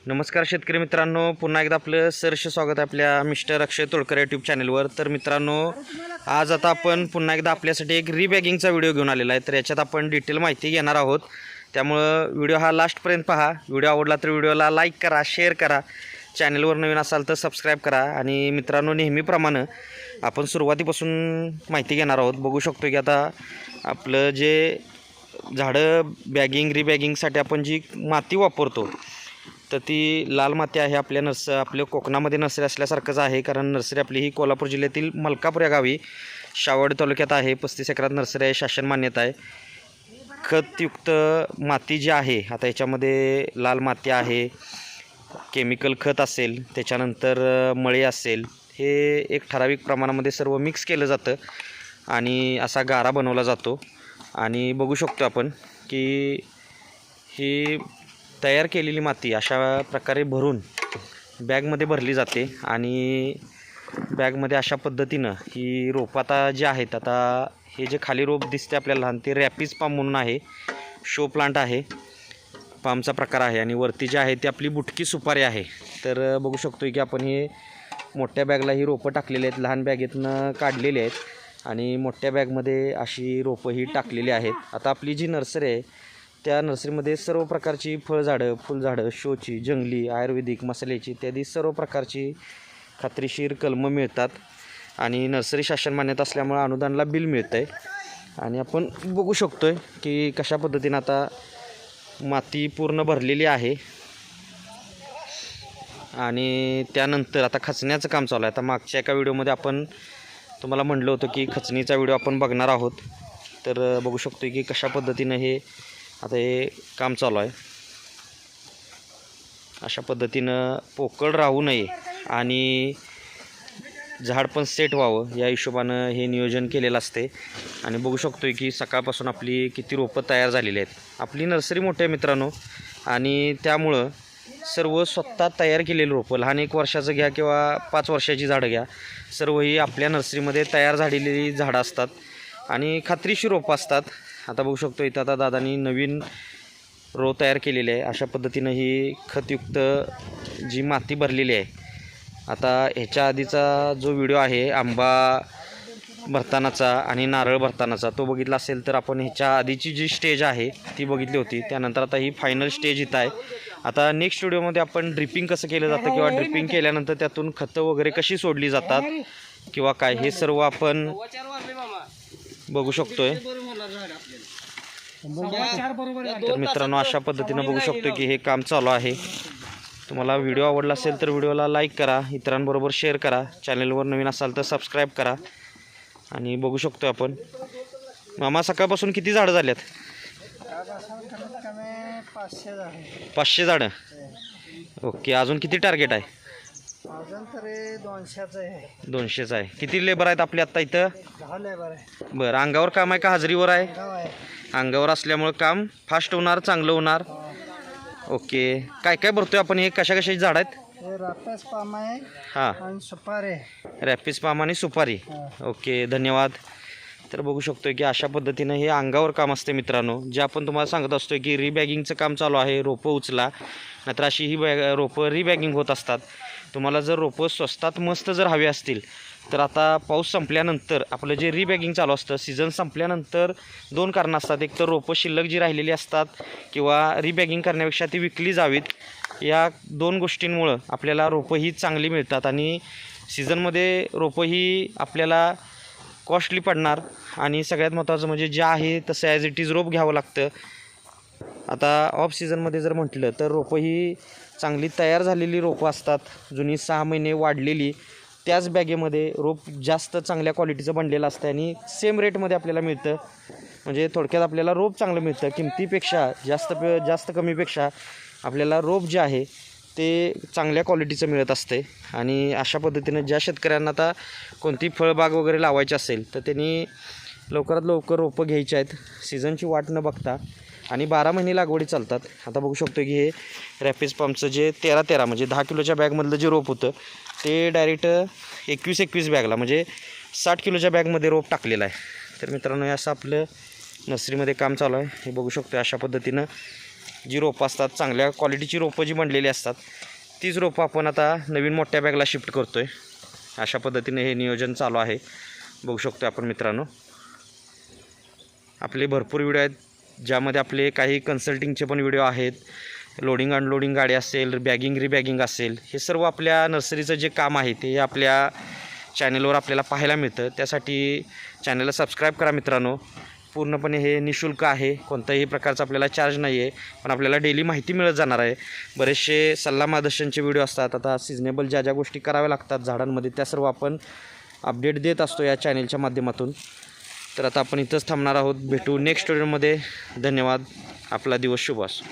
नमस्कार शेतकरी मित्रांनो, पुन्हा एकदा आपलं सहर्ष स्वागत आहे आपल्या मिस्टर अक्षय तोडकर यूट्यूब चॅनलवर. तर मित्रांनो, आज आता आपण पुन्हा एकदा आपल्यासाठी एक रीबॅगिंगचा व्हिडिओ घेऊन आलेला आहे. तर याच्यात आपण डिटेल माहिती घेणार आहोत, त्यामुळं व्हिडिओ हा लास्टपर्यंत पहा. व्हिडिओ आवडला तर व्हिडिओला लाईक करा, शेअर करा, चॅनलवर नवीन असाल तर सबस्क्राईब करा. आणि मित्रांनो, नेहमीप्रमाणे आपण सुरुवातीपासून माहिती घेणार आहोत. बघू शकतो की आता आपलं जे झाडं बॅगिंग रीबॅगिंगसाठी आपण जी माती वापरतो तर ती लाल माती आहे. आपल्या कोकणामध्ये नर्सरी असल्यासारखंच आहे, कारण नर्सरी आपली ही कोल्हापूर जिल्ह्यातील मलकापूर या गावी शावड तालुक्यात आहे. 35 एकरात नर्सरी आहे, शासन मान्यता आहे. खतयुक्त माती जी आहे, आता याच्यामध्ये लाल माती आहे, केमिकल खत असेल, त्याच्यानंतर मळे असेल, हे एक ठराविक प्रमाणामध्ये सर्व मिक्स केलं जातं आणि असा गारा बनवला जातो. आणि बघू शकतो आपण की ही तयार केलेली माती अशा प्रकारे भरून बॅगमध्ये भरली जाते आणि बॅगमध्ये अशा पद्धतीनं ही रोपं आता जी आहेत, आता हे जे खाली रोप दिसते आपल्याला लहान, ते रॅपिस पाम म्हणून आहे, शो प्लांट आहे, पामचा प्रकार आहे. आणि वरती जे आहे ती आपली बुटकी सुपारी आहे. तर बघू शकतो की आपण हे मोठ्या बॅगला ही रोपं टाकलेली आहेत, लहान बॅगेतनं काढलेली आहेत आणि मोठ्या बॅगमध्ये अशी रोपं ही टाकलेली आहेत. आता आपली जी नर्सरी आहे त्या नर्सरीमध्ये सर्व प्रकारची फळझाडं, फुलझाडं, शोची, जंगली, आयुर्वेदिक, मसाल्याची इत्यादी सर्व प्रकारची खात्रीशीर कलमं मिळतात. आणि नर्सरी शासन मान्यता असल्यामुळे अनुदानाला बिल मिळतं आहे. आणि आपण बघू शकतो आहे की कशा पद्धतीनं आता माती पूर्ण भरलेली आहे. आणि त्यानंतर आता खचण्याचं काम चालू आहे. आता मागच्या एका व्हिडिओमध्ये आपण तुम्हाला म्हटलं होतं की खचणीचा व्हिडिओ आपण बघणार आहोत. तर बघू शकतो की कशा पद्धतीनं हे आता हे काम चालू आहे. अशा पद्धतीनं पोकळ राहू नये आणि झाड पण सेट व्हावं या हिशोबानं हे नियोजन केलेलं असते. आणि बघू शकतो की सकाळपासून आपली किती रोपं तयार झालेली आहेत. आपली नर्सरी मोठी आहे मित्रांनो, आणि त्यामुळं सर्व स्वतः तयार केलेली रोपं, लहान 1 वर्षाचं घ्या किंवा 5 वर्षाची झाडं घ्या, सर्व ही आपल्या नर्सरीमध्ये तयार झालेली झाडं असतात आणि खात्रीशीर रोपं असतात. आता बघू शकतो इथं आता दादांनी नवीन रो तयार केलेली आहे. अशा पद्धतीनं ही खतयुक्त जी माती भरलेली आहे. आता ह्याच्या आधीचा जो व्हिडिओ आहे आंबा भरतानाचा आणि नारळ भरतानाचा, तो बघितला असेल तर आपण ह्याच्या आधीची जी स्टेज आहे ती बघितली होती. त्यानंतर आता ही फायनल स्टेज इथं आहे. आता नेक्स्ट व्हिडिओमध्ये आपण ड्रिपिंग कसं केलं जातं किंवा ड्रिपिंग केल्यानंतर त्यातून खतं वगैरे कशी सोडली जातात किंवा काय, हे सर्व आपण बघू शकतोय. तर मित्रांनो, अशा पद्धतीनं बघू शकतो की हे काम चालू आहे. तुम्हाला व्हिडिओ आवडला असेल तर व्हिडिओला लाईक करा, इतरांबरोबर शेअर करा, चॅनलवर नवीन असाल तर सबस्क्राईब करा. आणि बघू शकतो आपण मामा सकाळपासून किती झाडं झाल्यात? 500 झाडं. ओके, अजून किती टार्गेट आहे? अजून तरी 200च आहे. किती लेबर आहेत आपले आत्ता इथं? 10 लेबर आहे. बरं, अंगावर काम आहे का हाजरीवर आहे? अंगावर असल्यामुळं काम फास्ट होणार, चांगलं होणार. ओके, काय काय भरतोय आपण? हे कशा कशाची झाड आहेत? हे रॅपिस पाम आहे हां, आणि सुपारी. रॅपिस पाम आणि सुपारी. ओके, धन्यवाद. तर बघू शकतो की अशा पद्धतीनं हे अंगावर काम असते मित्रांनो. जे आपण तुम्हाला सांगत असतो की रीबॅगिंगचं काम चालू आहे, रोपं उचला, नाहीतर अशी ही रोपं रीबॅगिंग होत असतात. तुम्हाला जर रोपं स्वस्तात मस्त जर हवी असतील तर आता पाऊस संपल्यानंतर आपलं जे रीबॅगिंग चालू असतं, सीझन संपल्यानंतर 2 कारणं असतात. एक तर रोपं शिल्लक जी राहिलेली असतात किंवा रीबॅगिंग करण्यापेक्षा ती विकली जावीत, या 2 गोष्टींमुळं आपल्याला रोपं ही चांगली मिळतात. आणि सीझनमध्ये रोपं ही आपल्याला कॉस्टली पडणार. आणि सगळ्यात महत्त्वाचं म्हणजे जे आहे तसं ॲज इट इज रोप घ्यावं लागतं. आता ऑफ सीझनमध्ये जर म्हटलं तर रोपं ही चांगली तयार झालेली रोपं असतात, जुनी 6 महिने वाढलेली. त्याच बॅगेमध्ये रोप जास्त चांगल्या क्वालिटीचं बनलेलं असतं आणि सेम रेटमध्ये आपल्याला मिळतं. म्हणजे थोडक्यात आपल्याला रोप चांगलं मिळतं. किमतीपेक्षा जास्त कमीपेक्षा आपल्याला रोप जे आहे ते चांगल्या क्वालिटीचं मिळत असते. आणि अशा पद्धतीनं ज्या शेतकऱ्यांना आता कोणती फळबाग वगैरे लावायची असेल तर त्यांनी लवकरात लवकर रोपं घ्यायची आहेत, सीझनची वाट न बघता. आणि 12 महिने लागवडी चालतात. आता बघू शकतो की हे रॅपिस पामचं जे 13 म्हणजे 10 किलोच्या बॅगमधलं जे रोप होतं ते डायरेक्ट 21 बॅगला म्हणजे 60 किलोच्या बॅगमध्ये रोप टाकलेलं आहे. तर मित्रांनो, हे असं आपलं नर्सरीमध्ये काम चालू आहे. हे बघू शकतो अशा पद्धतीनं जी रोपं असतात, चांगल्या क्वालिटीची रोपं जी बनलेली असतात, तीच रोपं आपण आता नवीन मोठ्या बॅगला शिफ्ट करतो आहे. अशा पद्धतीने हे नियोजन चालू आहे. बघू शकतो आपण मित्रांनो. आपले भरपूर व्हिडिओ आहेत ज्यामध्ये आपले काही कन्सल्टिंगचे पण व्हिडिओ आहेत. लोडिंग अनलोडिंग गाडी असेल, बॅगिंग रिबॅगिंग असेल, हे सर्व आपल्या नर्सरीचं जे काम आहे ते आपल्या चॅनलवर आपल्याला पाहायला मिळतं. त्यासाठी चॅनलला सबस्क्राईब करा मित्रांनो. पूर्णपणे हे निःशुल्क आहे, कोणत्याही प्रकारचा आपल्याला चार्ज नाही आहे, पण आपल्याला डेली माहिती मिळत जाणार आहे. बरेचसे सल्ला मार्गदर्शनचे व्हिडिओ असतात. आता सिजनेबल ज्या ज्या गोष्टी कराव्या लागतात झाडांमध्ये त्या सर्व आपण अपडेट देत असतो या चॅनलच्या माध्यमातून. तर आता आपण इथंच थांबणार आहोत. भेटू नेक्स्ट व्हिडिओमध्ये. धन्यवाद. आपला दिवस शुभ असो.